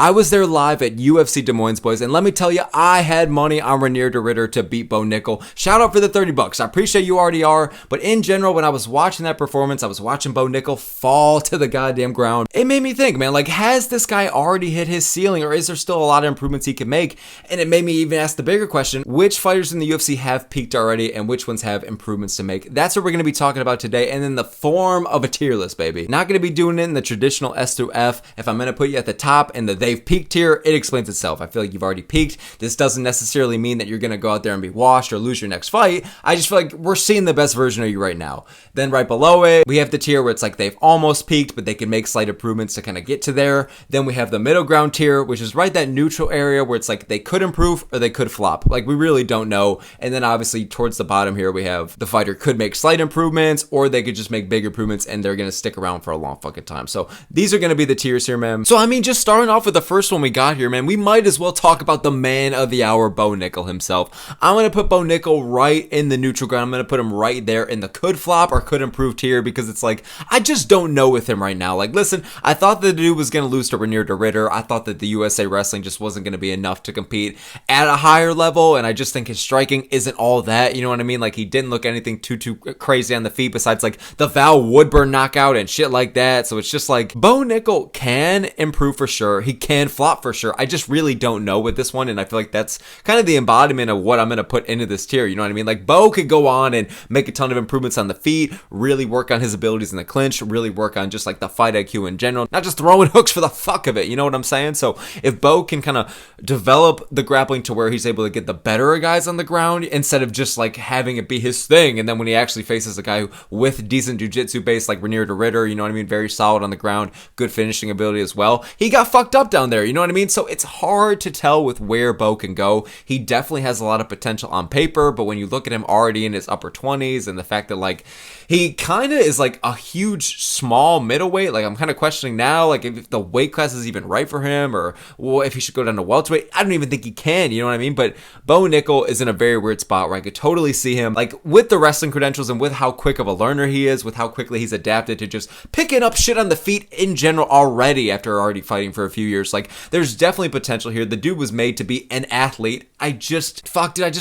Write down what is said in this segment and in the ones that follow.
I was there live at UFC Des Moines, boys, and let me tell you, I had money on Reinier de Ridder to beat Bo Nickal. Shout out for the $30. I appreciate you already are, but in general, when I was watching that performance, I was watching Bo Nickal fall to the goddamn ground. It made me think, man, like, has this guy already hit his ceiling, or is there still a lot of improvements he can make? And it made me even ask the bigger question, which fighters in the UFC have peaked already, and which ones have improvements to make? That's what we're going to be talking about today, and in the form of a tier list, baby. Not going to be doing it in the traditional S through F. If I'm going to put you at the top in the they've peaked tier, it explains itself. I feel like you've already peaked. This doesn't necessarily mean that you're going to go out there and be washed or lose your next fight. I just feel like we're seeing the best version of you right now. Then right below it, we have the tier where it's like they've almost peaked, but they can make slight improvements to kind of get to there. Then we have the middle ground tier, which is right that neutral area where it's like they could improve or they could flop. Like, we really don't know. And then obviously towards the bottom here, we have the fighter could make slight improvements, or they could just make big improvements and they're going to stick around for a long fucking time. So these are going to be the tiers here, man. So I mean, just starting off with the first one we got here, man, we might as well talk about the man of the hour, Bo Nickal himself. I'm going to put Bo Nickal right in the neutral ground. I'm going to put him right there in the could flop or could improve tier, because it's like, I just don't know with him right now. Like, listen, I thought the dude was going to lose to Reinier de Ridder. I thought that the USA Wrestling just wasn't going to be enough to compete at a higher level, and I just think his striking isn't all that, you know what I mean? Like, he didn't look anything too crazy on the feet besides like the Val Woodburn knockout and shit like that. So it's just like, Bo Nickal can improve for sure. He can flop for sure. I just really don't know with this one, and I feel like that's kind of the embodiment of what I'm going to put into this tier, you know what I mean? Like, Bo could go on and make a ton of improvements on the feet, really work on his abilities in the clinch, really work on just like the fight IQ in general, not just throwing hooks for the fuck of it, you know what I'm saying? So if Bo can kind of develop the grappling to where he's able to get the better guys on the ground instead of just like having it be his thing, and then when he actually faces a guy with decent jiu-jitsu base like Reinier de Ridder, you know what I mean, very solid on the ground, good finishing ability as well, he got fucked up down there, you know what I mean? So it's hard to tell with where Bo can go. He definitely has a lot of potential on paper, but when you look at him already in his upper 20s and the fact that like he kind of is like a huge small middleweight, like I'm kind of questioning now like if the weight class is even right for him, or well, if he should go down to welterweight. I don't even think he can, you know what I mean? But Bo Nickal is in a very weird spot where I could totally see him like with the wrestling credentials and with how quick of a learner he is, with how quickly he's adapted to just picking up shit on the feet in general already after already fighting for a few years. Like, there's definitely potential here. The dude was made to be an athlete. I just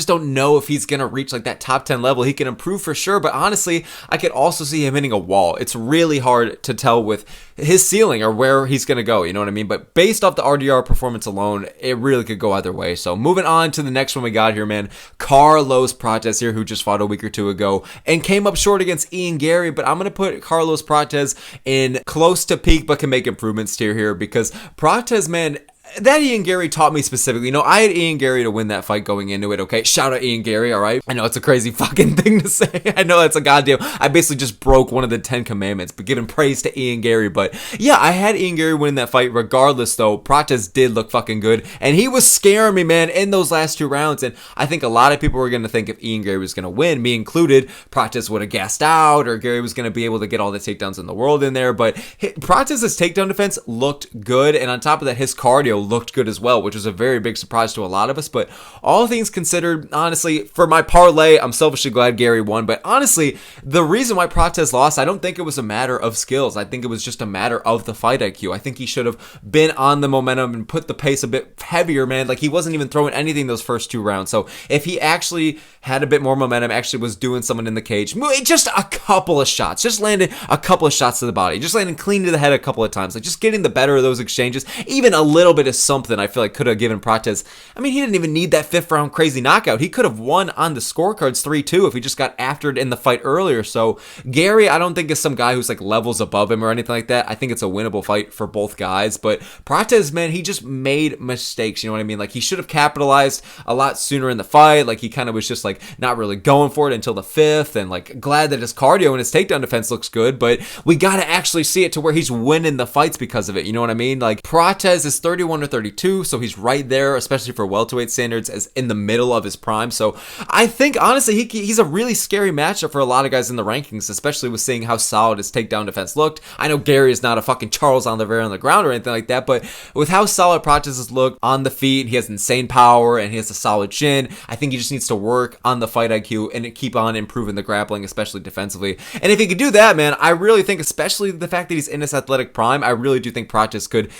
don't know if he's gonna reach like that top 10 level. He can improve for sure, but honestly, I could also see him hitting a wall. It's really hard to tell with his ceiling or where he's gonna go, you know what I mean? But based off the RDR performance alone, it really could go either way. So moving on to the next one we got here, man, Carlos Prates here, who just fought a week or two ago and came up short against Ian Garry, but I'm gonna put Carlos Prates in close to peak but can make improvements tier here, because Prates, man, that Ian Garry taught me specifically. You know, I had Ian Garry to win that fight going into it, okay? Shout out Ian Garry, all right? I know it's a crazy fucking thing to say. I know that's a goddamn... I basically just broke one of the 10 commandments, but giving praise to Ian Garry. But yeah, I had Ian Garry win that fight regardless, though. Prates did look fucking good, and he was scaring me, man, in those last two rounds. And I think a lot of people were going to think if Ian Garry was going to win, me included, Prates would have gassed out, or Garry was going to be able to get all the takedowns in the world in there. But Prates' takedown defense looked good, and on top of that, his cardio looked good as well, which was a very big surprise to a lot of us. But all things considered, honestly, for my parlay, I'm selfishly glad Garry won. But honestly, the reason why Prates lost, I don't think it was a matter of skills. I think it was just a matter of the fight IQ. I think he should have been on the momentum and put the pace a bit heavier, man. Like, he wasn't even throwing anything those first two rounds. So if he actually had a bit more momentum, actually was doing someone in the cage, just a couple of shots, just landed a couple of shots to the body, just landing clean to the head a couple of times, like just getting the better of those exchanges, even a little bit of something, I feel like could have given Prates. I mean, he didn't even need that fifth round crazy knockout. He could have won on the scorecards 3-2 if he just got after it in the fight earlier. So Garry, I don't think is some guy who's like levels above him or anything like that. I think it's a winnable fight for both guys. But Prates, man, he just made mistakes. You know what I mean? Like, he should have capitalized a lot sooner in the fight. Like, he kind of was just like not really going for it until the fifth. And like, glad that his cardio and his takedown defense looks good, but we got to actually see it to where he's winning the fights because of it. You know what I mean? Like, Prates is 31 or 32, so he's right there, especially for welterweight standards, as in the middle of his prime. So I think, honestly, he's a really scary matchup for a lot of guys in the rankings, especially with seeing how solid his takedown defense looked. I know Garry is not a fucking Charles Oliveira on the ground or anything like that, but with how solid Prates has looked on the feet, he has insane power and he has a solid chin. I think he just needs to work on the fight IQ and keep on improving the grappling, especially defensively. And if he could do that, man, I really think, especially the fact that he's in his athletic prime, I really do think Prates could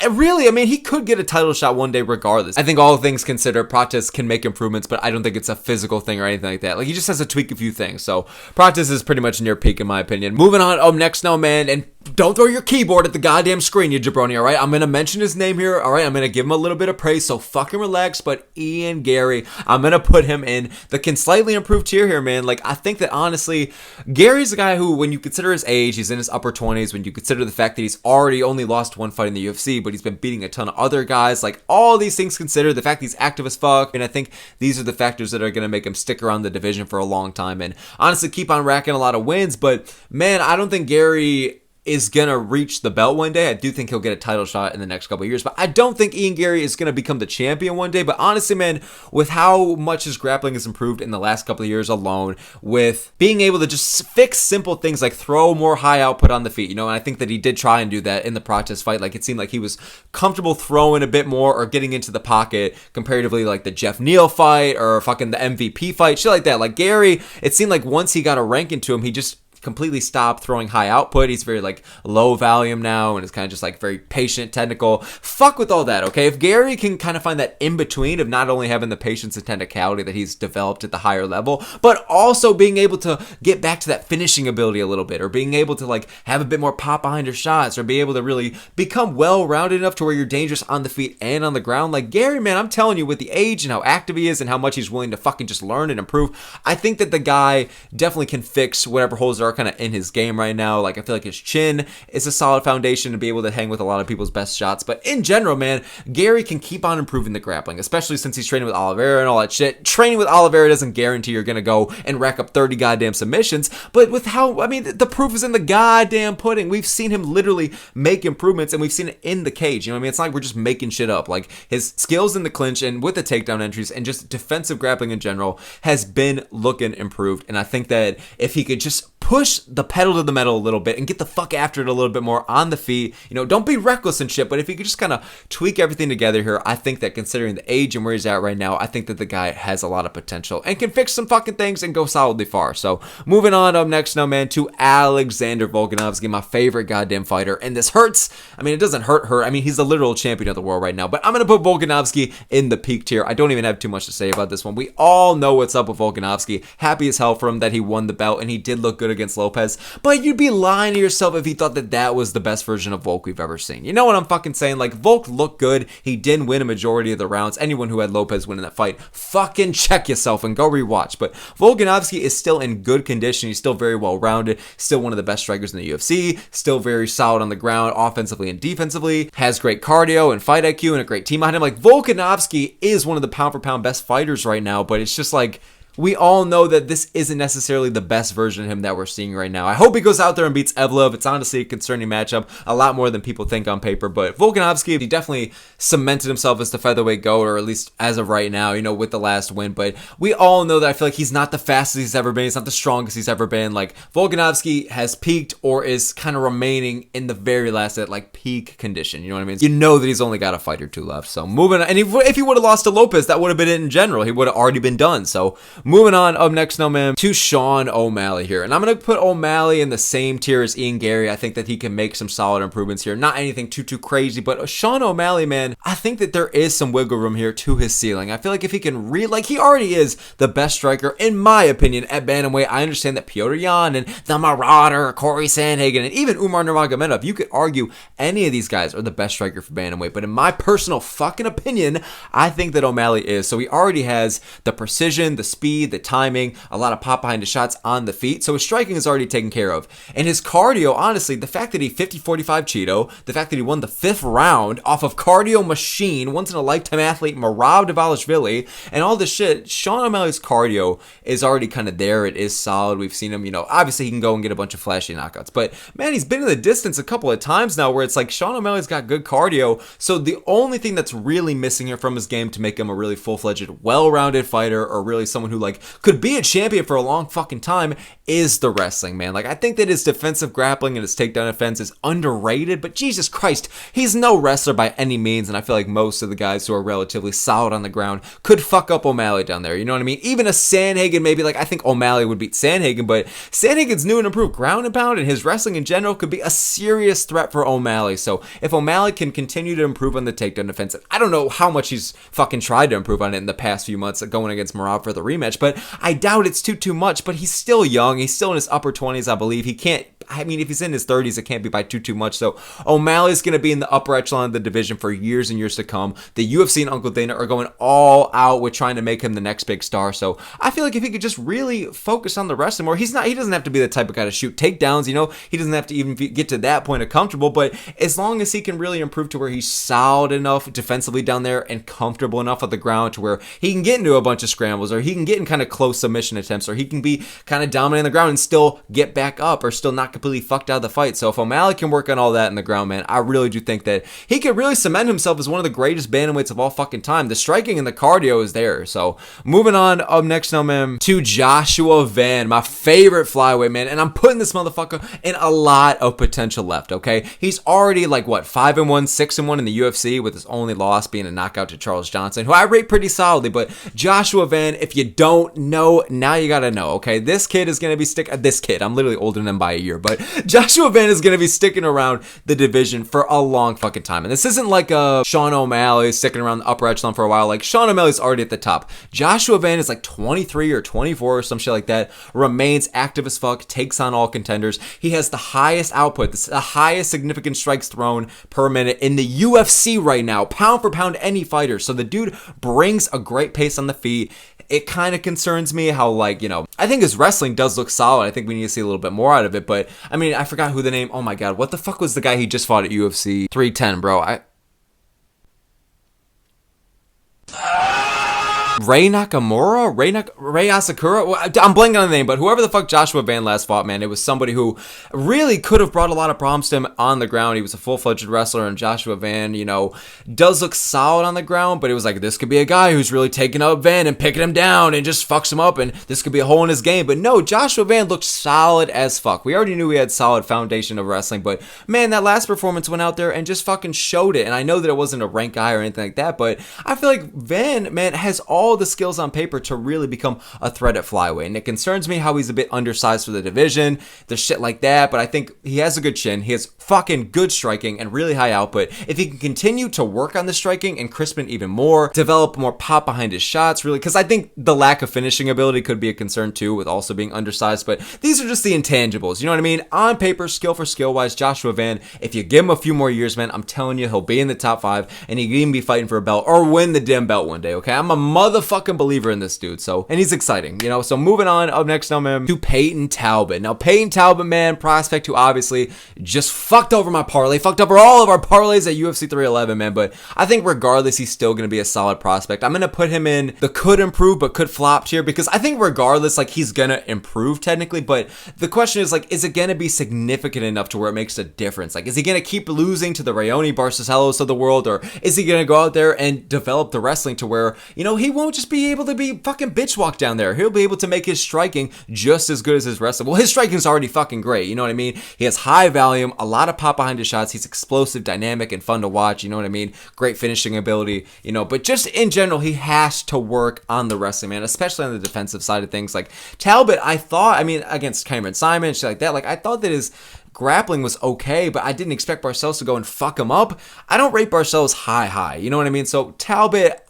really, I mean, he could get a title shot one day regardless. I think all things considered, Prates can make improvements, but I don't think it's a physical thing or anything like that. Like, he just has to tweak a few things. So Prates is pretty much near peak in my opinion. Moving on, up next now, man, and don't throw your keyboard at the goddamn screen, you jabroni, all right? I'm going to mention his name here, all right? I'm going to give him a little bit of praise, so fucking relax, but Ian Garry, I'm going to put him in the slightly improved tier here, man. Like, I think that, honestly, Gary's a guy who, when you consider his age, he's in his upper 20s, when you consider the fact that he's already only lost one fight in the UFC, but he's been beating a ton of other guys, like, all these things considered, the fact that he's active as fuck, and I think these are the factors that are going to make him stick around the division for a long time, and honestly, keep on racking a lot of wins, but, man, I don't think Garry is gonna reach the belt one day. I do think he'll get a title shot in the next couple of years, but I don't think Ian Garry is gonna become the champion one day. But honestly, man, with how much his grappling has improved in the last couple of years alone, with being able to just fix simple things like throw more high output on the feet, and I think that he did try and do that in the Prates fight. Like, it seemed like he was comfortable throwing a bit more or getting into the pocket comparatively like the Jeff Neal fight or fucking the MVP fight, shit like that. Like, Garry, it seemed like once he got a rank into him, he just completely stopped throwing high output. He's very like low volume now and is kind of just like very patient, technical. Fuck with all that, okay? If Garry can kind of find that in between of not only having the patience and technicality that he's developed at the higher level, but also being able to get back to that finishing ability a little bit, or being able to like have a bit more pop behind your shots, or be able to really become well-rounded enough to where you're dangerous on the feet and on the ground. Like, Garry, man, I'm telling you, with the age and how active he is and how much he's willing to fucking just learn and improve, I think that the guy definitely can fix whatever holes there are kind of in his game right now. Like, I feel like his chin is a solid foundation to be able to hang with a lot of people's best shots. But in general, man, Garry can keep on improving the grappling, especially since he's training with Oliveira and all that shit. Training with Oliveira doesn't guarantee you're gonna go and rack up 30 goddamn submissions, but with how, I mean, the proof is in the goddamn pudding. We've seen him literally make improvements, and we've seen it in the cage. You know what I mean? It's not like we're just making shit up. Like, his skills in the clinch and with the takedown entries and just defensive grappling in general has been looking improved. And I think that if he could just push the pedal to the metal a little bit and get the fuck after it a little bit more on the feet, don't be reckless and shit, but if you could just kind of tweak everything together here, I think that considering the age and where he's at right now, I think that the guy has a lot of potential and can fix some fucking things and go solidly far. So moving on up next now, man, to Alexander Volkanovski, my favorite goddamn fighter. And this hurts. I mean, it doesn't hurt. I mean, he's the literal champion of the world right now, but I'm going to put Volkanovski in the peak tier. I don't even have too much to say about this one. We all know what's up with Volkanovski. Happy as hell for him that he won the belt and he did look good against Lopez, but you'd be lying to yourself if you thought that that was the best version of Volk we've ever seen. You know what I'm fucking saying? Like, Volk looked good. He didn't win a majority of the rounds. Anyone who had Lopez win in that fight, fucking check yourself and go rewatch. But Volkanovski is still in good condition. He's still very well-rounded, still one of the best strikers in the UFC, still very solid on the ground, offensively and defensively, has great cardio and fight IQ and a great team behind him. Like, Volkanovski is one of the pound-for-pound best fighters right now, but it's just like, we all know that this isn't necessarily the best version of him that we're seeing right now. I hope he goes out there and beats Evlov. It's honestly a concerning matchup, a lot more than people think on paper. But Volkanovski, he definitely cemented himself as the featherweight GOAT, or at least as of right now, with the last win. But we all know that I feel like he's not the fastest he's ever been. He's not the strongest he's ever been. Like, Volkanovski has peaked or is kind of remaining in the very last at like peak condition. You know what I mean? You know that he's only got a fight or two left. So moving on. And if he would have lost to Lopez, that would have been it in general. He would have already been done. So moving on up next now, man, to Sean O'Malley here. And I'm going to put O'Malley in the same tier as Ian Garry. I think that he can make some solid improvements here. Not anything too crazy, but Sean O'Malley, man, I think that there is some wiggle room here to his ceiling. I feel like if he can like, he already is the best striker, in my opinion, at bantamweight. I understand that Petr Yan and the Marauder, Cory Sandhagen, and even Umar Nurmagomedov, you could argue any of these guys are the best striker for bantamweight. But in my personal fucking opinion, I think that O'Malley is. So he already has the precision, the speed, the timing, a lot of pop behind his shots on the feet. So his striking is already taken care of. And his cardio, honestly, the fact that he 50-45 Cheeto, the fact that he won the 5th round off of cardio machine, once in a lifetime athlete, Merab Dvalishvili, and all this shit, Sean O'Malley's cardio is already kind of there. It is solid. We've seen him, obviously he can go and get a bunch of flashy knockouts. But man, he's been in the distance a couple of times now where it's like Sean O'Malley's got good cardio. So the only thing that's really missing here from his game to make him a really full-fledged, well-rounded fighter, or really someone who like could be a champion for a long fucking time is the wrestling, man. Like I think that his defensive grappling and his takedown defense is underrated, but Jesus Christ, he's no wrestler by any means, and I feel like most of the guys who are relatively solid on the ground could fuck up O'Malley down there, you know what I mean? Even a Sandhagen, maybe, like I think O'Malley would beat Sandhagen, but Sandhagen's new and improved ground and pound, and his wrestling in general could be a serious threat for O'Malley. So if O'Malley can continue to improve on the takedown defense, I don't know how much he's fucking tried to improve on it in the past few months going against Merab for the rematch, but I doubt it's too much. But he's still young, he's still in his upper 20s, I believe. He can't, I mean, if he's in his 30s, it can't be by too much. So O'Malley's going to be in the upper echelon of the division for years and years to come. The UFC and Uncle Dana are going all out with trying to make him the next big star. So I feel like if he could just really focus on the wrestling more, he doesn't have to be the type of guy to shoot takedowns, you know, he doesn't have to even get to that point of comfortable, but as long as he can really improve to where he's solid enough defensively down there and comfortable enough on the ground to where he can get into a bunch of scrambles, or he can get in kind of close submission attempts, or he can be kind of dominant on the ground and still get back up, or still not completely fucked out of the fight. So if O'Malley can work on all that in the ground, man, I really do think that he could really cement himself as one of the greatest bantamweights of all fucking time. The striking and the cardio is there. So moving on, up next now, man, to Joshua Van, my favorite flyweight, man, and I'm putting this motherfucker in a lot of potential left, okay? He's already like, what, 5-1, 6-1 in the UFC, with his only loss being a knockout to Charles Johnson, who I rate pretty solidly. But Joshua Van, if you don't know, now you gotta know, okay? This kid is gonna be I'm literally older than him by a year, but Joshua Van is gonna be sticking around the division for a long fucking time. And this isn't like a Sean O'Malley sticking around the upper echelon for a while. Like, Sean O'Malley's already at the top. Joshua Van is like 23 or 24 or some shit like that, remains active as fuck, takes on all contenders. He has the highest output, the highest significant strikes thrown per minute in the UFC right now, pound for pound, any fighter. So the dude brings a great pace on the feet. It kind of concerns me how, like, you know, I think his wrestling does look solid. I think we need to see a little bit more out of it. But, I mean, I forgot who the name, oh my god, what the fuck was the guy he just fought at UFC 310, bro? Rey Nakamura? Rey Asakura? Well, I'm blanking on the name, but whoever the fuck Joshua Van last fought, man, it was somebody who really could have brought a lot of problems to him on the ground. He was a full-fledged wrestler, and Joshua Van, you know, does look solid on the ground, but it was like, this could be a guy who's really taking up Van and picking him down and just fucks him up, and this could be a hole in his game. But no, Joshua Van looked solid as fuck. We already knew he had solid foundation of wrestling, but man, that last performance went out there and just fucking showed it. And I know that it wasn't a rank guy or anything like that, but I feel like Van, man, has all the skills on paper to really become a threat at flyweight. And it concerns me how he's a bit undersized for the division, the shit like that, but I think he has a good chin. He has fucking good striking and really high output. If he can continue to work on the striking and crispen it even more, develop more pop behind his shots, really, because I think the lack of finishing ability could be a concern too, with also being undersized. But these are just the intangibles, you know what I mean? On paper, skill for skill wise, Joshua Van, if you give him a few more years, man, I'm telling you, he'll be in the top 5, and he can even be fighting for a belt or win the damn belt one day, okay? I'm a motherfucking believer in this dude, so, and he's exciting, you know? So moving on, up next now, man, to Payton Talbott. Now, Payton Talbott, man, prospect who obviously just fucked over my parlay, fucked over all of our parlays at UFC 311, man, but I think regardless, he's still going to be a solid prospect. I'm going to put him in the could improve but could flop tier, because I think regardless, like, he's going to improve technically, but the question is, like, is it going to be significant enough to where it makes a difference? Like, is he going to keep losing to the Raoni Barcelos of the world, or is he going to go out there and develop the wrestling to where, you know, he won't just be able to be fucking bitch walk down there. He'll be able to make his striking just as good as his wrestling. Well, his striking's already fucking great, you know what I mean? He has high volume, a lot of pop behind his shots. He's explosive, dynamic, and fun to watch, you know what I mean? Great finishing ability, you know, but just in general, he has to work on the wrestling, man, especially on the defensive side of things. Like, Talbot, I thought, I mean, against Cameron Simon, shit like that, like, I thought that his grappling was okay, but I didn't expect Barcelos to go and fuck him up. I don't rate Barcelos high, you know what I mean? So Talbot,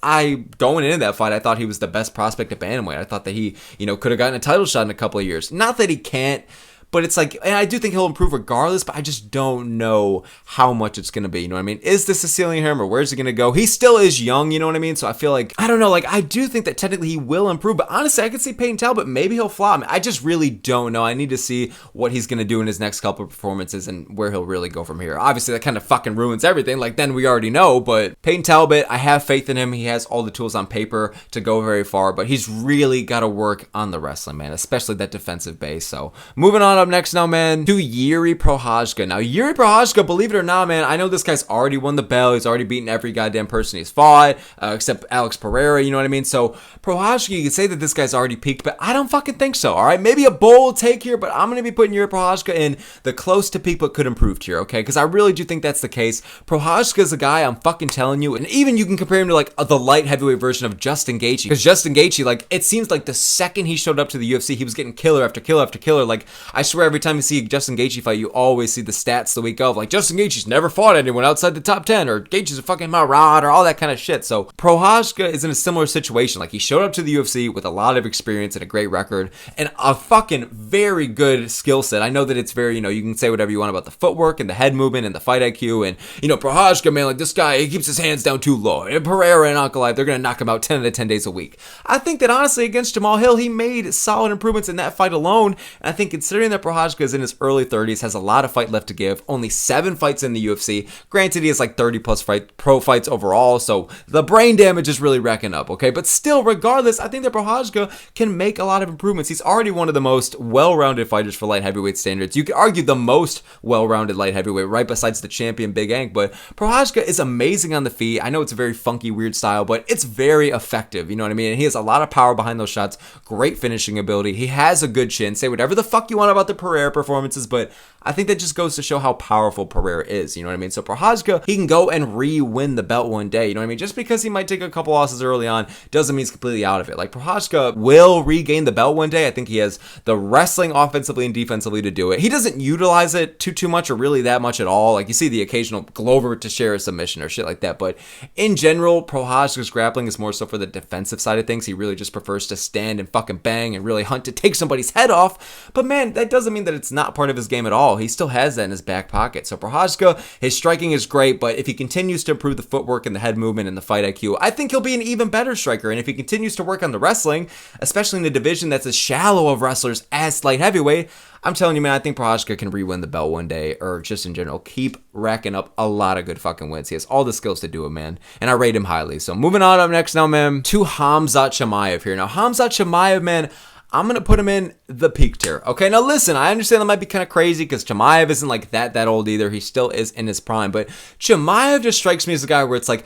going into that fight, I thought he was the best prospect at bantamweight. I thought that he, you know, could have gotten a title shot in a couple of years. Not that he can't, but it's like, and I do think he'll improve regardless, but I just don't know how much it's going to be, you know what I mean? Is this a ceiling for him, or where's he going to go? He still is young, you know what I mean? So I feel like, I don't know, like, I do think that technically he will improve, but honestly, I could see Payton Talbot, maybe he'll flop. I just really don't know. I need to see what he's going to do in his next couple of performances and where he'll really go from here. Obviously, that kind of fucking ruins everything, like, then we already know, but Payton Talbot, I have faith in him. He has all the tools on paper to go very far, but he's really got to work on the wrestling, man, especially that defensive base. So moving on on up next now, man, to Jiri Prochazka. Now, Jiri Prochazka, believe it or not, man, I know this guy's already won the belt. He's already beaten every goddamn person he's fought, except Alex Pereira, you know what I mean? So, Prochazka, you can say that this guy's already peaked, but I don't fucking think so, all right? Maybe a bold take here, but I'm going to be putting Jiri Prochazka in the close to peak but could improve tier, okay? Because I really do think that's the case. Prochazka is a guy, I'm fucking telling you, and even you can compare him to, like, the light heavyweight version of Justin Gaethje. Because Justin Gaethje, like, it seems like the second he showed up to the UFC, he was getting killer after killer after killer. Like, I swear every time you see a Justin Gaethje fight, you always see the stats the week of, like, Justin Gaethje's never fought anyone outside the top 10, or Gaethje's a fucking marauder, or all that kind of shit. So Prochazka is in a similar situation. Like, he showed up to the UFC with a lot of experience and a great record and a fucking very good skill set. I know that it's very, you can say whatever you want about the footwork and the head movement and the fight IQ, and Prochazka, man, like, this guy, he keeps his hands down too low, and Pereira and Ankalaev, they're gonna knock him out 10 out of 10 days a week. I think that honestly against Jamal Hill, he made solid improvements in that fight alone, and I think considering that Prochazka is in his early 30s, has a lot of fight left to give, only 7 fights in the UFC, granted he has like 30 plus pro fights overall, so the brain damage is really racking up, okay, but still, regardless, I think that Prochazka can make a lot of improvements. He's already one of the most well-rounded fighters for light heavyweight standards. You could argue the most well-rounded light heavyweight, right besides the champion Big Ank, but Prochazka is amazing on the feet. I know it's a very funky, weird style, but it's very effective, you know what I mean? And he has a lot of power behind those shots, great finishing ability. He has a good chin. Say whatever the fuck you want about the Pereira performances, but I think that just goes to show how powerful Pereira is, you know what I mean? So Prochazka, he can go and re-win the belt one day, you know what I mean? Just because he might take a couple losses early on doesn't mean he's completely out of it. Like, Prochazka will regain the belt one day. I think he has the wrestling offensively and defensively to do it. He doesn't utilize it too much or really that much at all. Like, you see the occasional Glover to share a submission or shit like that, but in general, Prochazka's grappling is more so for the defensive side of things. He really just prefers to stand and fucking bang and really hunt to take somebody's head off. But man, that doesn't mean that it's not part of his game at all. He still has that in his back pocket. So Prochazka, his striking is great, but if he continues to improve the footwork and the head movement and the fight IQ, I think he'll be an even better striker. And if he continues to work on the wrestling, especially in a division that's as shallow of wrestlers as light heavyweight, I'm telling you, man, I think Prochazka can re-win the belt one day, or just in general, keep racking up a lot of good fucking wins. He has all the skills to do it, man, and I rate him highly. So moving on up next now, man, to Khamzat Chimaev here. Now, Khamzat Chimaev, man, I'm going to put him in the peak tier. Okay, now listen, I understand that might be kind of crazy because Chimaev isn't like that old either. He still is in his prime, but Chimaev just strikes me as a guy where it's like,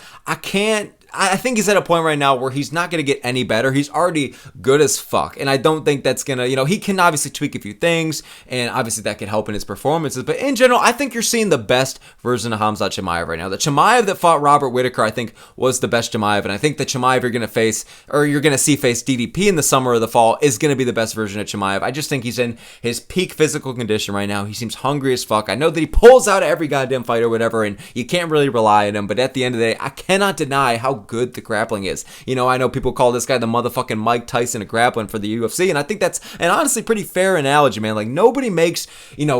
I think he's at a point right now where he's not going to get any better. He's already good as fuck. And I don't think that's going to, he can obviously tweak a few things, and obviously that could help in his performances. But in general, I think you're seeing the best version of Khamzat Chimaev right now. The Chimaev that fought Robert Whittaker, I think, was the best Chimaev. And I think the Chimaev you're going to see face DDP in the summer or the fall is going to be the best version of Chimaev. I just think he's in his peak physical condition right now. He seems hungry as fuck. I know that he pulls out every goddamn fight or whatever, and you can't really rely on him. But at the end of the day, I cannot deny how good the grappling is. I know people call this guy the motherfucking Mike Tyson of grappling for the UFC, and I think that's an honestly pretty fair analogy, man. Like, nobody makes,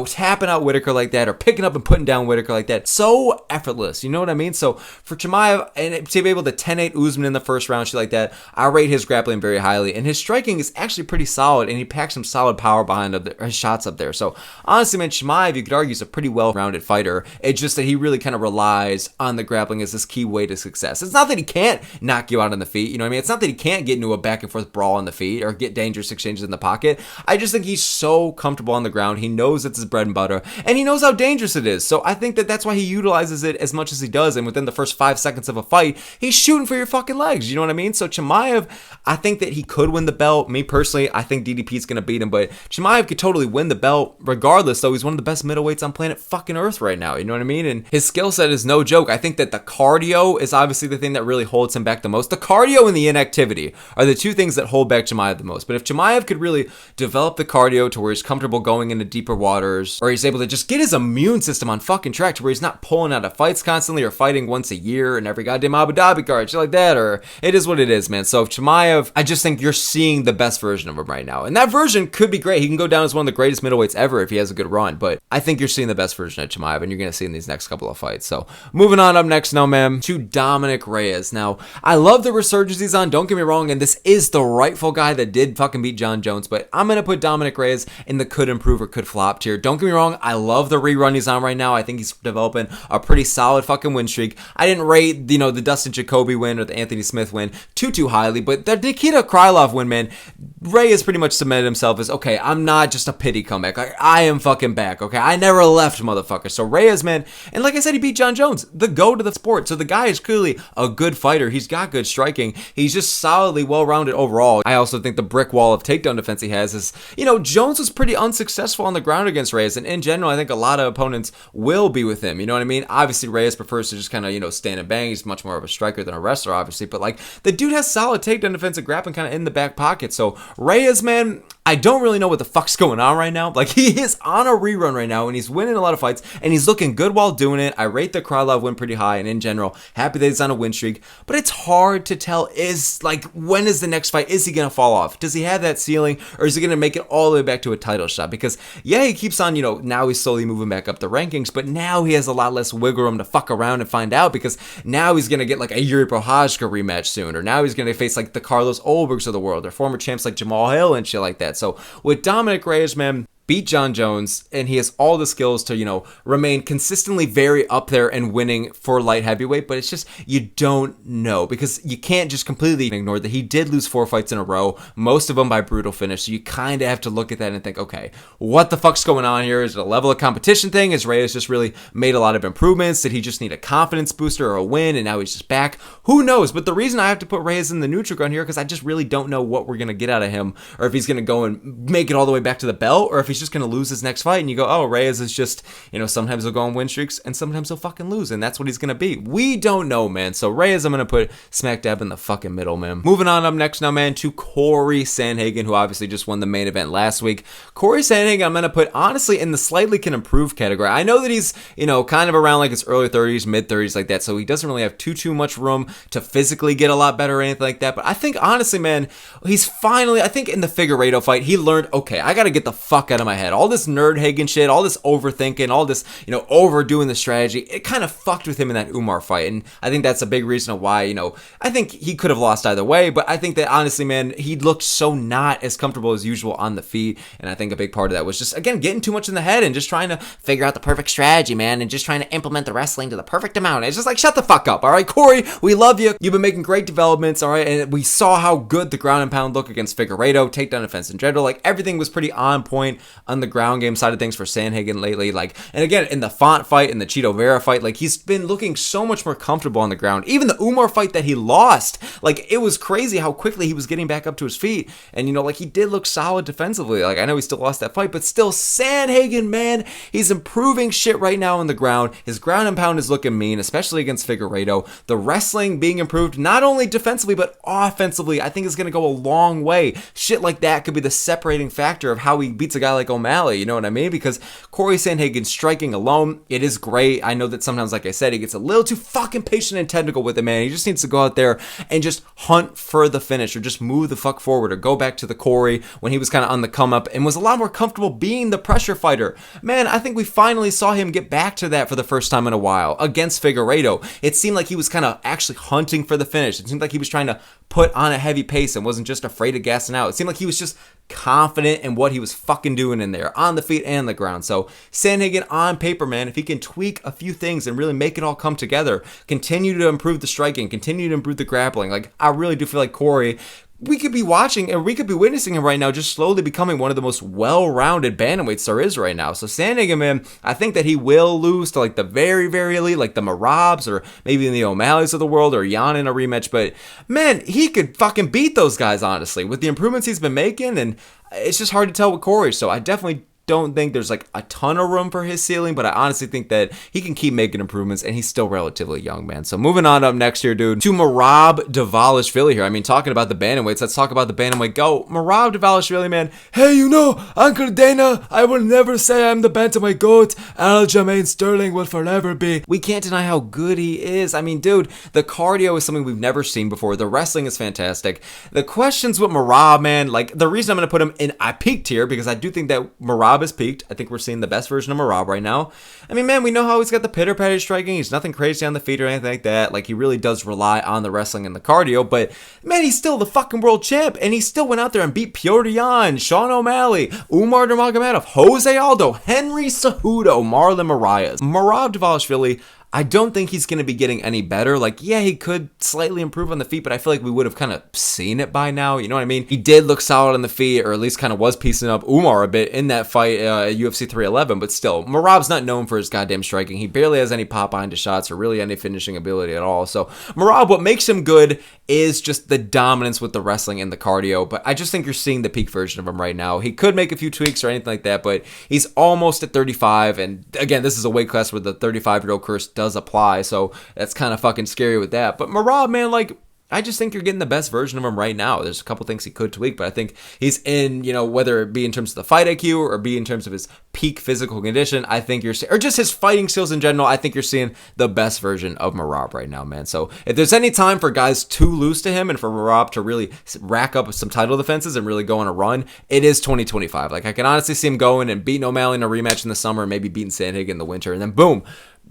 tapping out Whittaker like that or picking up and putting down Whittaker like that so effortless, you know what I mean? So for Chimaev, and to be able to 10-8 Usman in the first round, shit like that, I rate his grappling very highly, and his striking is actually pretty solid, and he packs some solid power behind his shots up there. So honestly, man, Chimaev, you could argue, is a pretty well-rounded fighter. It's just that he really kind of relies on the grappling as his key way to success. It's not that he can't knock you out on the feet, you know what I mean? It's not that he can't get into a back and forth brawl on the feet or get dangerous exchanges in the pocket. I just think he's so comfortable on the ground. He knows it's his bread and butter, and he knows how dangerous it is. So I think that that's why he utilizes it as much as he does, and within the first 5 seconds of a fight, he's shooting for your fucking legs, you know what I mean? So Chimaev, I think that he could win the belt. Me personally, I think DDP is going to beat him, but Chimaev could totally win the belt regardless, though. He's one of the best middleweights on planet fucking Earth right now, you know what I mean? And his skill set is no joke. I think that the cardio is obviously the thing that really holds him back the most. The cardio and the inactivity are the two things that hold back Chimaev the most. But if Chimaev could really develop the cardio to where he's comfortable going into deeper waters, or he's able to just get his immune system on fucking track to where he's not pulling out of fights constantly or fighting once a year in every goddamn Abu Dhabi card, shit like that, or it is what it is, man. So if Chimaev, I just think you're seeing the best version of him right now. And that version could be great. He can go down as one of the greatest middleweights ever if he has a good run. But I think you're seeing the best version of Chimaev, and you're going to see in these next couple of fights. So moving on up next now, man, to Dominick Reyes. Now, I love the resurgence he's on, don't get me wrong, and this is the rightful guy that did fucking beat John Jones, but I'm going to put Dominick Reyes in the could improve or could flop tier. Don't get me wrong, I love the rerun he's on right now. I think he's developing a pretty solid fucking win streak. I didn't rate, the Dustin Jacoby win or the Anthony Smith win too highly, but the Nikita Krylov win, man, Reyes pretty much cemented himself as, okay, I'm not just a pity comeback. I am fucking back, okay? I never left, motherfucker. So Reyes, man, and like I said, he beat John Jones, the GOAT of the sport. So the guy is clearly a good fighter. He's got good striking. He's just solidly well-rounded overall. I also think the brick wall of takedown defense he has is, Jones was pretty unsuccessful on the ground against Reyes, and in general, I think a lot of opponents will be with him. You know what I mean? Obviously, Reyes prefers to just kind of, stand and bang. He's much more of a striker than a wrestler, obviously, but like the dude has solid takedown defense and grappling kind of in the back pocket. So Reyes, man, I don't really know what the fuck's going on right now. Like, he is on a rerun right now, and he's winning a lot of fights, and he's looking good while doing it. I rate the Krylov win pretty high, and in general, happy that he's on a win streak. But it's hard to tell, when is the next fight? Is he going to fall off? Does he have that ceiling, or is he going to make it all the way back to a title shot? Because, yeah, he keeps on, now he's slowly moving back up the rankings, but now he has a lot less wiggle room to fuck around and find out, because now he's going to get, like, a Jiri Prochazka rematch soon, or now he's going to face, like, the Carlos Olbergs of the world, or former champs like Jamal Hill and shit like that. So with Dominick Reyes, man, beat John Jones, and he has all the skills to, remain consistently very up there and winning for light heavyweight, but it's just, you don't know, because you can't just completely ignore that he did lose 4 fights in a row, most of them by brutal finish, so you kind of have to look at that and think, okay, what the fuck's going on here? Is it a level of competition thing? Has Reyes just really made a lot of improvements? Did he just need a confidence booster or a win, and now he's just back? Who knows? But the reason I have to put Reyes in the neutral ground here, because I just really don't know what we're going to get out of him, or if he's going to go and make it all the way back to the belt, or if he's just going to lose his next fight, and you go, oh, Reyes is just, sometimes he'll go on win streaks, and sometimes he'll fucking lose, and that's what he's going to be. We don't know, man. So Reyes, I'm going to put smack dab in the fucking middle, man. Moving on up next now, man, to Cory Sandhagen, who obviously just won the main event last week. Cory Sandhagen, I'm going to put, honestly, in the slightly can improve category. I know that he's, kind of around like his early 30s, mid 30s, like that, so he doesn't really have too much room to physically get a lot better or anything like that, but I think, honestly, man, he's finally, I think in the Figueiredo fight, he learned, okay, I got to get the fuck out of my head. All this nerd Hagen shit, all this overthinking, all this, overdoing the strategy, it kind of fucked with him in that Umar fight, and I think that's a big reason why, I think he could have lost either way, but I think that, honestly, man, he looked so not as comfortable as usual on the feet, and I think a big part of that was just, again, getting too much in the head and just trying to figure out the perfect strategy, man, and just trying to implement the wrestling to the perfect amount. It's just like, shut the fuck up, all right, Cory, we love you. You've been making great developments, all right, and we saw how good the ground and pound look against Figueiredo, takedown defense in general, like, everything was pretty on point on the ground game side of things for Sandhagen lately, like, and again, in the Font fight, in the Cheeto Vera fight, like, he's been looking so much more comfortable on the ground. Even the Umar fight that he lost, like, it was crazy how quickly he was getting back up to his feet, and, like, he did look solid defensively. Like, I know he still lost that fight, but still, Sandhagen, man, he's improving shit right now on the ground. His ground and pound is looking mean, especially against Figueiredo. The wrestling being improved, not only defensively, but offensively, I think is going to go a long way. Shit like that could be the separating factor of how he beats a guy like O'Malley, you know what I mean? Because Cory Sandhagen striking alone, it is great. I know that sometimes, like I said, he gets a little too fucking patient and technical with it, man. He just needs to go out there and just hunt for the finish, or just move the fuck forward, or go back to the Cory when he was kind of on the come up and was a lot more comfortable being the pressure fighter. Man, I think we finally saw him get back to that for the first time in a while against Figueiredo. It seemed like he was kind of actually hunting for the finish. It seemed like he was trying to put on a heavy pace and wasn't just afraid of gassing out. It seemed like he was just confident in what he was fucking doing in there, on the feet and the ground. So Sandhagen on paper, man, if he can tweak a few things and really make it all come together, continue to improve the striking, continue to improve the grappling, like, I really do feel like Cory, we could be watching and we could be witnessing him right now just slowly becoming one of the most well-rounded bantamweights there is right now. So Sandhagen, man, I think that he will lose to, like, the very, very elite, like the Merabs, or maybe the O'Malleys of the world, or Jan in a rematch, but man, he could fucking beat those guys, honestly, with the improvements he's been making, and it's just hard to tell with Cory. So I definitely don't think there's like a ton of room for his ceiling, but I honestly think that he can keep making improvements, and he's still relatively young, man. So moving on up next here, dude, to Merab Dvalishvili here. I mean, talking about the bantamweights, let's talk about the bantamweight GOAT, Merab Dvalishvili, man. Hey, Uncle Dana, I will never say I'm the bantamweight GOAT. Aljamain Sterling will forever be. We can't deny how good he is. I mean, dude, the cardio is something we've never seen before. The wrestling is fantastic. The questions with Merab, man, like, the reason I'm going to put him in a peak tier, because I do think that Merab Merab has peaked. I think we're seeing the best version of Merab right now. I mean, man, we know how he's got the pitter-patter striking. He's nothing crazy on the feet or anything like that. Like, he really does rely on the wrestling and the cardio, but, man, he's still the fucking world champ, and he still went out there and beat Petr Yan, Sean O'Malley, Umar Nurmagomedov, Jose Aldo, Henry Cejudo, Marlon Moraes. Merab Dvalishvili, I don't think he's going to be getting any better. Like, yeah, he could slightly improve on the feet, but I feel like we would have kind of seen it by now. You know what I mean? He did look solid on the feet, or at least kind of was piecing up Umar a bit in that fight at UFC 311, but still, Merab's not known for his goddamn striking. He barely has any pop behind his shots or really any finishing ability at all. So, Merab, what makes him good is just the dominance with the wrestling and the cardio, but I just think you're seeing the peak version of him right now. He could make a few tweaks or anything like that, but he's almost at 35, and again, this is a weight class where the 35-year-old curse does apply, so that's kind of fucking scary with that. But Merab, man, like, I just think you're getting the best version of him right now. There's a couple things he could tweak, but I think he's in, you know, whether it be in terms of the fight IQ or be in terms of his peak physical condition, I think you're, or just his fighting skills in general, I think you're seeing the best version of Merab right now, man. So if there's any time for guys to lose to him and for Merab to really rack up some title defenses and really go on a run, it is 2025. Like, I can honestly see him going and beating O'Malley in a rematch in the summer, maybe beating Sandhagen in the winter, and then boom,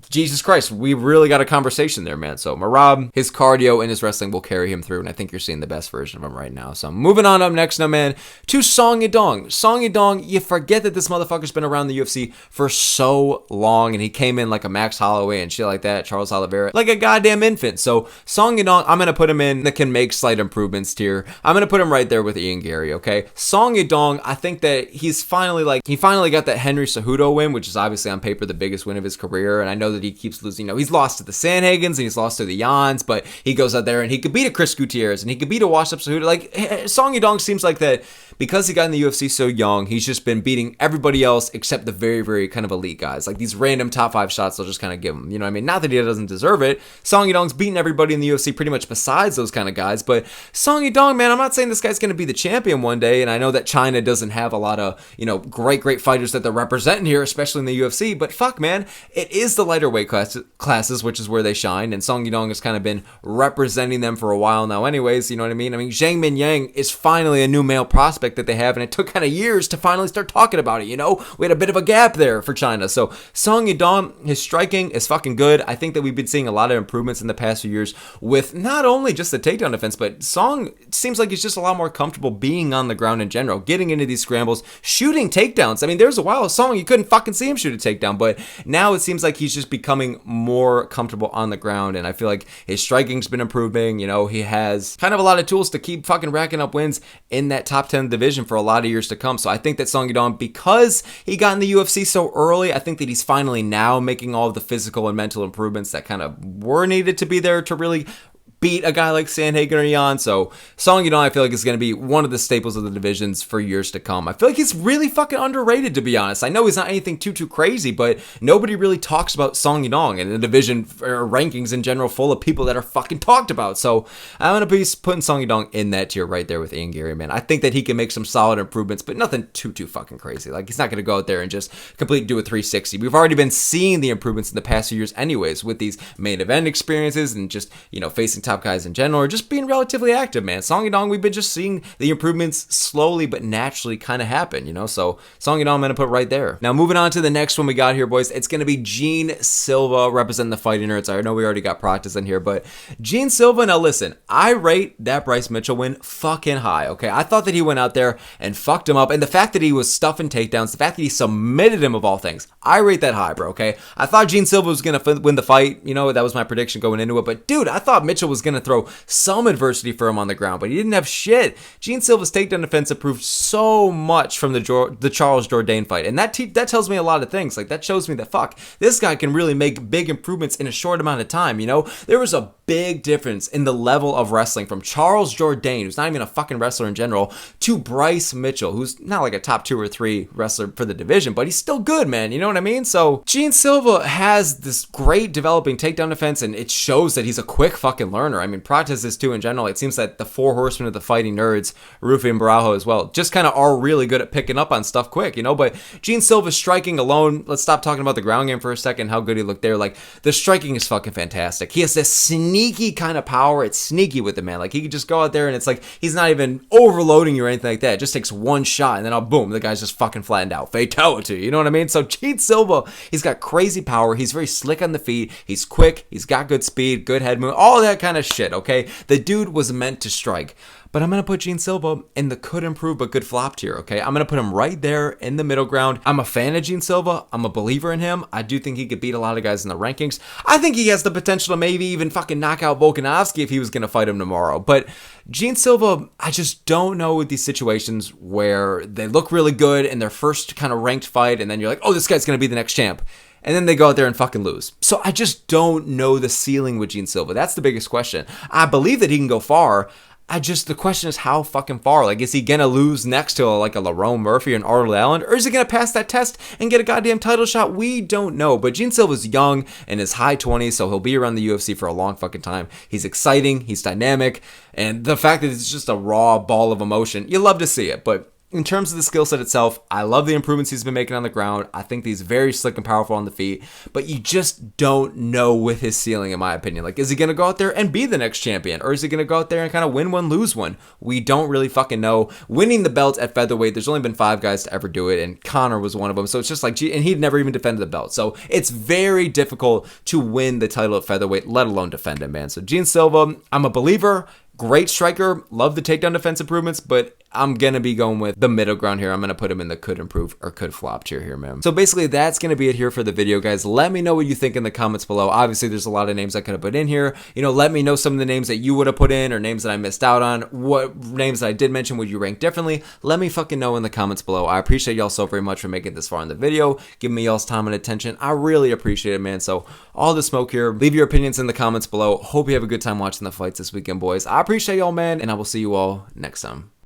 Jesus Christ, we really got a conversation there, man. So Merab, his cardio and his wrestling will carry him through, and I think you're seeing the best version of him right now. So moving on up next now, man, to Song Yadong. Song Yadong, you forget that this motherfucker's been around the UFC for so long, and he came in like a Max Holloway and shit like that, Charles Oliveira, like a goddamn infant. So Song Yadong, I'm going to put him in that can make slight improvements tier. I'm going to put him right there with Ian Garry, okay? Song Yadong, I think that he's finally he finally got that Henry Cejudo win, which is obviously on paper the biggest win of his career, and I know that he keeps losing. You know, he's lost to the Sandhagens and he's lost to the Jans, but he goes out there and he could beat a Chris Gutierrez and he could beat a washed up Cejudo. Like, Song Yadong seems like that because he got in the UFC so young, he's just been beating everybody else except the very, very kind of elite guys. Like, these random top 5 shots they'll just kind of give him. You know what I mean? Not that he doesn't deserve it. Song Yadong's beaten everybody in the UFC pretty much besides those kind of guys, but Song Yadong, man, I'm not saying this guy's going to be the champion one day, and I know that China doesn't have a lot of, you know, great fighters that they're representing here, especially in the UFC, but fuck, man, it is the lighter weight classes, which is where they shine, and Song Yadong has kind of been representing them for a while now anyways, you know what I mean? I mean, Zhang Min Yang is finally a new male prospect that they have, and it took kind of years to finally start talking about it, you know? We had a bit of a gap there for China. So Song Yadong, his striking is fucking good. I think that we've been seeing a lot of improvements in the past few years with not only just the takedown defense, but Song seems like he's just a lot more comfortable being on the ground in general, getting into these scrambles, shooting takedowns. I mean, there's a while Song, you couldn't fucking see him shoot a takedown, but now it seems like he's just becoming more comfortable on the ground, and I feel like his striking's been improving. You know, he has kind of a lot of tools to keep fucking racking up wins in that top 10 division for a lot of years to come. So I think that Song Yadong, because he got in the UFC so early, I think that he's finally now making all of the physical and mental improvements that kind of were needed to be there to really beat a guy like Sandhagen or Yan. So Song Yadong, I feel like, is going to be one of the staples of the divisions for years to come. I feel like he's really fucking underrated, to be honest. I know he's not anything too crazy, but nobody really talks about Song Yadong in the division or rankings in general full of people that are fucking talked about. So I'm going to be putting Song Yadong in that tier right there with Ian Garry, man. I think that he can make some solid improvements, but nothing too fucking crazy. Like, he's not going to go out there and just completely do a 360. We've already been seeing the improvements in the past few years anyways with these main event experiences and just, you know, facing top guys in general, or just being relatively active, man. Song Yadong, we've been just seeing the improvements slowly but naturally kind of happen, you know? So Song Yadong, I'm going to put right there. Now, moving on to the next one we got here, boys. It's going to be Gene Silva representing the Fighting Nerds. I know we already got Prates in here, but Gene Silva, now listen, I rate that Bryce Mitchell win fucking high, okay? I thought that he went out there and fucked him up, and the fact that he was stuffing takedowns, the fact that he submitted him of all things, I rate that high, bro, okay? I thought Gene Silva was going to win the fight, you know, that was my prediction going into it, but dude, I thought Mitchell was going to throw some adversity for him on the ground, but he didn't have shit. Gene Silva's takedown defense improved so much from the Charles Jourdain fight, and that tells me a lot of things. Like, that shows me that, fuck, this guy can really make big improvements in a short amount of time, you know? There was a big difference in the level of wrestling from Charles Jourdain, who's not even a fucking wrestler in general, to Bryce Mitchell, who's not like a top 2 or 3 wrestler for the division, but he's still good, man, you know what I mean? So Gene Silva has this great developing takedown defense, and it shows that he's a quick fucking learner. I mean, Prates is too in general. It seems that the 4 horsemen of the Fighting Nerds, Rufi and Barajo as well, just kind of are really good at picking up on stuff quick, you know? But Gene Silva's striking alone, let's stop talking about the ground game for a second, how good he looked there. Like, the striking is fucking fantastic. He has this sneaky sneaky kind of power. It's sneaky with the man. Like, he could just go out there and it's like he's not even overloading you or anything like that. It just takes one shot and then boom, the guy's just fucking flattened out. Fatality. You know what I mean? So Gene Silva, he's got crazy power. He's very slick on the feet. He's quick. He's got good speed, good head movement, all that kind of shit, okay? The dude was meant to strike. But I'm going to put Gene Silva in the could improve but good flop tier, okay? I'm going to put him right there in the middle ground. I'm a fan of Gene Silva. I'm a believer in him. I do think he could beat a lot of guys in the rankings. I think he has the potential to maybe even fucking knock out Volkanovski if he was going to fight him tomorrow. But Gene Silva, I just don't know with these situations where they look really good in their first kind of ranked fight and then you're like, oh, this guy's going to be the next champ. And then they go out there and fucking lose. So I just don't know the ceiling with Gene Silva. That's the biggest question. I believe that he can go far. The question is how fucking far. Like, is he gonna lose next to like a Lerone Murphy and Arnold Allen? Or is he gonna pass that test and get a goddamn title shot? We don't know. But Gene Silva's young, in his high 20s, so he'll be around the UFC for a long fucking time. He's exciting, he's dynamic, and the fact that it's just a raw ball of emotion, you love to see it. But in terms of the skill set itself, I love the improvements he's been making on the ground. I think he's very slick and powerful on the feet, but you just don't know with his ceiling, in my opinion. Like, is he going to go out there and be the next champion? Or is he going to go out there and kind of win one, lose one? We don't really fucking know. Winning the belt at featherweight, there's only been 5 guys to ever do it, and Conor was one of them. So it's just like, and he'd never even defended the belt. So it's very difficult to win the title at featherweight, let alone defend it, man. So Gene Silva, I'm a believer. Great striker, love the takedown defense improvements, but I'm going to be going with the middle ground here. I'm going to put him in the could improve or could flop tier here, man. So basically, that's going to be it here for the video, guys. Let me know what you think in the comments below. Obviously, there's a lot of names I could have put in here. You know, let me know some of the names that you would have put in or names that I missed out on. What names that I did mention would you rank differently? Let me fucking know in the comments below. I appreciate y'all so very much for making it this far in the video, giving me y'all's time and attention. I really appreciate it, man. So all the smoke here. Leave your opinions in the comments below. Hope you have a good time watching the fights this weekend, boys. I appreciate y'all, man, and I will see you all next time.